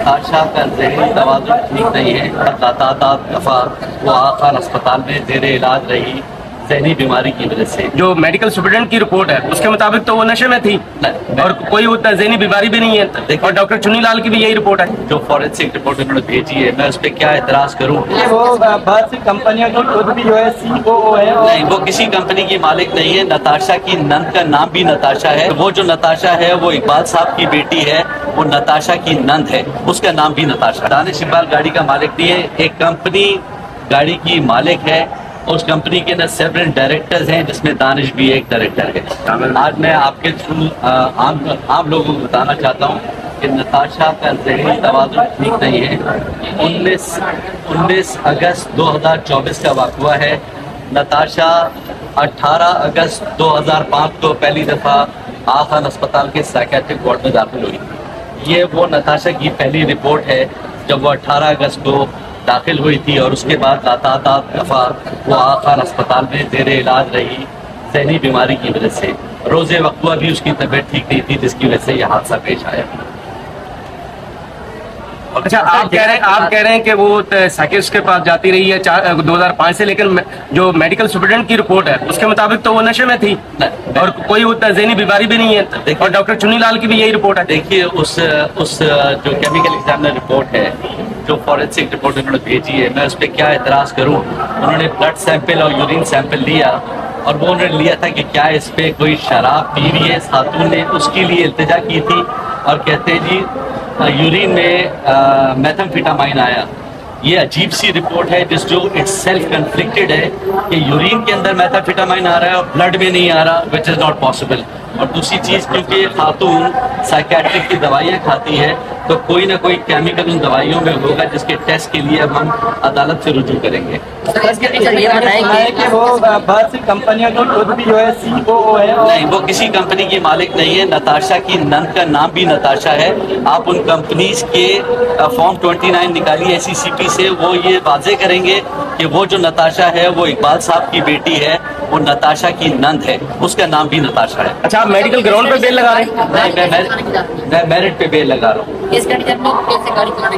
نتاشا کا ذہنی توازن ٹھیک نہیں ہے. تعداد دفعہ وہ خان اسپتال میں زیر علاج رہی ذہنی بیماری کی وجہ سے. جو میڈیکل سپرنٹینڈنٹ کی رپورٹ ہے اس کے مطابق تو وہ نشے میں تھی اور کوئی ذہنی بیماری بھی نہیں ہے, اور ڈاکٹر چنی لال کی بھی یہی رپورٹ ہے. جو فورینسک رپورٹ انہوں نے بھیجی ہے میں اس پہ کیا اعتراض کروں. وہ بہت سی کمپنیوں کی خود بھی جو ہے CEO ہے. نہیں, وہ کسی کمپنی کی مالک نہیں ہے. نتاشا کی نند کا نام بھی نتاشا ہے. وہ جو نتاشا ہے وہ اقبال صاحب کی بیٹی ہے, وہ نتاشا کی نند ہے, اس کا نام بھی نتاشا. دانش اقبال گاڑی کا مالک نہیں ہے, ایک کمپنی گاڑی کی مالک ہے. اس کمپنی کے نا سیورل ڈائریکٹرز ہیں جس میں دانش بھی ایک ڈائریکٹر ہے. آج میں آپ کے تھرو عام لوگوں کو بتانا چاہتا ہوں کہ نتاشا کا ذہنی توازن ٹھیک نہیں ہے. 19 اگست 2024 کا واقعہ ہے. نتاشا 18 اگست 2005 کو پہلی دفعہ خان اسپتال کے سائیکیٹرک وارڈ میں داخل ہوئی. یہ وہ نتاشا کی پہلی رپورٹ ہے جب وہ 18 اگست کو داخل ہوئی تھی, اور اس کے بعد تعداد دفعہ وہ خان اسپتال میں زیر علاج رہی ذہنی بیماری کی وجہ سے. روز وقوع بھی اس کی طبیعت ٹھیک نہیں تھی جس کی وجہ سے یہ حادثہ پیش آیا. اچھا, آپ کہہ رہے ہیں کہ وہ سائیکسٹ کے پاس جاتی رہی ہے 2005 سے, لیکن جو میڈیکل سپرنٹینڈنٹ کی رپورٹ ہے اس کے مطابق تو وہ نشے میں تھی اور کوئی ذہنی بیماری بھی نہیں ہے, اور ڈاکٹر چنی لال کی بھی یہی رپورٹ ہے. دیکھیے اس جو کیمیکل ایگزامنر رپورٹ ہے, جو فورینسک رپورٹ انہوں نے بھیجی ہے میں اس پہ کیا اعتراض کروں. انہوں نے بلڈ سیمپل اور یورین سیمپل لیا, اور وہ انہوں نے لیا تھا کہ کیا اس پہ کوئی شراب پی رہی ہے. خاتون نے اس کے لیے التجا کی تھی اور کہتے ہیں جی یورین میں میتھمفیٹامائن آیا. یہ عجیب سی رپورٹ ہے جس جو اٹ سیلف کنفلکٹڈ ہے کہ یورین کے اندر میتھمفیٹامائن آ رہا ہے اور بلڈ میں نہیں آ رہا, وچ از ناٹ پاسبل. اور دوسری چیز کیونکہ خاتون سائیکیٹرک کی دوائیاں کھاتی ہے تو کوئی نہ کوئی کیمیکل ان دوائیوں میں ہوگا جس کے ٹیسٹ کے لیے اب ہم عدالت سے رجوع کریں گے. کہ وہ بہت سی کمپنیوں کی خود بھی جو ہے CEO ہے. نہیں, وہ کسی کمپنی کی مالک نہیں ہے. نتاشا کی نند کا نام بھی نتاشا ہے. آپ ان کمپنیز کے فارم 29 نکالیے SECP سے, وہ یہ واضح کریں گے کہ وہ جو نتاشا ہے وہ اقبال صاحب کی بیٹی ہے, وہ نتاشا کی نند ہے, اس کا نام بھی نتاشا ہے. اچھا, آپ میڈیکل گراؤنڈ پہ بیل لگا رہے ہیں؟ نہیں, میں میرٹ پہ بیل لگا رہا ہوں.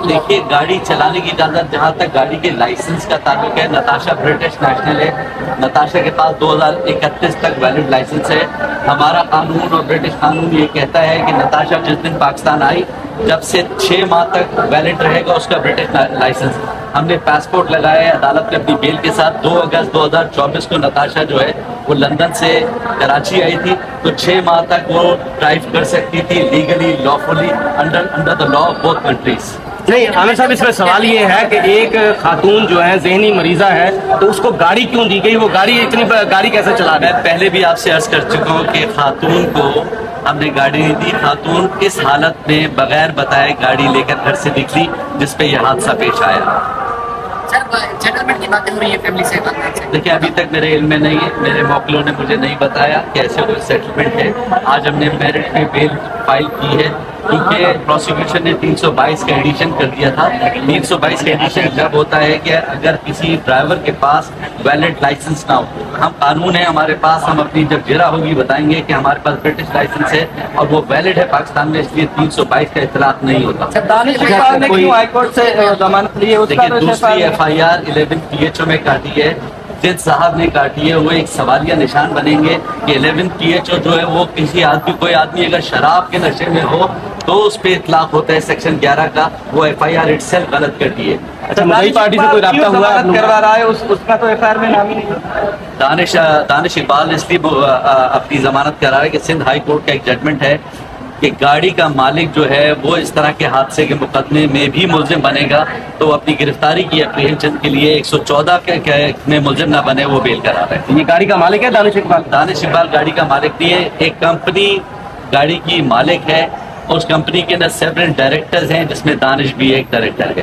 دیکھیے, گاڑی چلانے کی اجازت جہاں تک گاڑی کے لائسنس کا تعلق ہے, نتاشا برٹش نیشنل ہے. نتاشا کے پاس 2031 تک ویلڈ لائسنس ہے. ہمارا قانون اور برٹش قانون یہ کہتا ہے کہ نتاشا جس دن پاکستان آئی جب سے 6 ماہ تک ویلڈ رہے گا اس کا برٹش لائسنس. ہم نے پاسپورٹ لگایا ہے عدالت نے اپنی بیل کے ساتھ. 2 اگست 2024 کو نتاشا جو ہے وہ لندن سے کراچی آئی تھی, تو 6 ماہ تک وہ ڈرائیو کر سکتی تھی legally, lawfully, under the law of both countries. نہیں عامر صاحب, اس میں سوال یہ ہے کہ ایک خاتون جو ہے ذہنی مریضہ ہے تو اس کو گاڑی کیوں دی گئی, وہ گاڑی کیسے چلا رہی ہے؟ میں پہلے بھی آپ سے عرض کر چکا ہوں کہ خاتون کو ہم نے گاڑی نہیں دی. خاتون اس حالت میں بغیر بتائے گاڑی لے کر گھر سے نکلی جس پہ یہ حادثہ پیش آیا. سیٹلمنٹ کی باتیں ہو رہی ہے فیملی سے. دیکھیں, ابھی تک میرے علم میں نہیں ہے, میرے موکلوں نے مجھے نہیں بتایا کہ ایسے کوئی سیٹلمنٹ ہے. آج ہم نے میرٹ پہ بیل فائل کی ہے کیونکہ پروسیکیوشن نے 322 کا ایڈیشن کر دیا تھا. 322 کا ایڈیشن جب ہوتا ہے کہ اگر کسی ڈرائیور کے پاس ویلڈ لائسنس نہ ہو. ہم قانون ہے ہمارے پاس, ہم اپنی جب جرا ہوگی بتائیں گے کہ ہمارے پاس برٹش لائسنس ہے اور وہ ویلڈ ہے پاکستان میں, اس لیے 322 کا اطلاق نہیں ہوتا. دانش اقبال نے کیوں ہائی کورٹ سے ضمانت لی ہے؟ دیکھیں, دوسری FIR 11 PHO میں کاٹی ہے, جج صاحب نے کاٹی ہے. وہ ایک سوالیہ نشان بنیں گے کہ 11 PHO جو ہے وہ کسی آدمی, کوئی آدمی اگر شراب کے نشے میں ہو تو اس پہ اطلاق ہوتا ہے سیکشن 11 کا. وہ FIR اٹسیلف غلط کر دی ہے. اچھا, مدعی پارٹی سے کوئی رابطہ ہوا کروا رہا ہے اس کا تو FIR میں نام ہی نہیں. دانش اقبال اس لیے اپنی ضمانت کرا رہا ہے کہ سندھ ہائی کورٹ کا ایک ججمنٹ ہے کہ گاڑی کا مالک جو ہے وہ اس طرح کے حادثے کے مقدمے میں بھی ملزم بنے گا تو وہ اپنی گرفتاری کی اپریہنشن کے لیے 114 میں ملزم نہ بنے, وہ بیل کرا رہا ہے. یہ گاڑی کا مالک ہے دانش اقبال؟ دانش اقبال گاڑی کا مالک نہیں ہے, ایک کمپنی گاڑی کی مالک ہے. اس کمپنی کے نا سیورل ڈائریکٹرز ہیں جس میں دانش بھی ایک ڈائریکٹر ہے.